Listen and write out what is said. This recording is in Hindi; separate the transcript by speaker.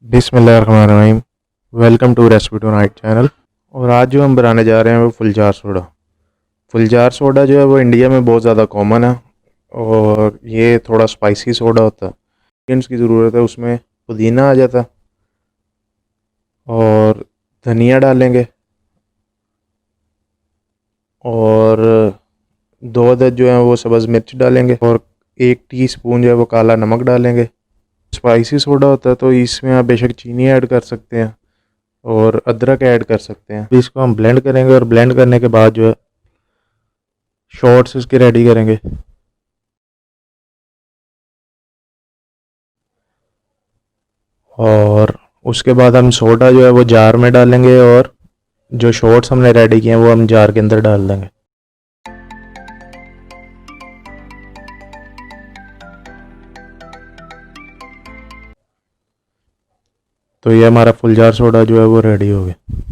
Speaker 1: बिस्मिल्लाहिर्रहमानिर्रहीम। Welcome to recipe tonight channel. और आज जो हम बनाने जा रहे हैं वो फुलजार सोडा। फुलजार सोडा जो है वो इंडिया में बहुत ज़्यादा कॉमन है और ये थोड़ा स्पाइसी सोडा होता है। इंग्रेडिएंट्स की ज़रूरत है, उसमें पुदीना आ जाता है और धनिया डालेंगे और 2 अदद जो है वो सब्ज़ मिर्च डालेंगे और 1 टीस्पून जो है वो काला नमक डालेंगे। स्पाइसी सोडा होता है तो इसमें आप बेशक चीनी ऐड कर सकते हैं और अदरक ऐड कर सकते हैं। अभी इसको हम ब्लेंड करेंगे और ब्लेंड करने के बाद जो है शॉर्ट्स इसके रेडी करेंगे। और उसके बाद हम सोडा जो है वो जार में डालेंगे और जो शॉर्ट्स हमने रेडी किए हैं वो हम जार के अंदर डाल देंगे। तो ये हमारा फुलजार सोडा जो है वो रेडी हो गया।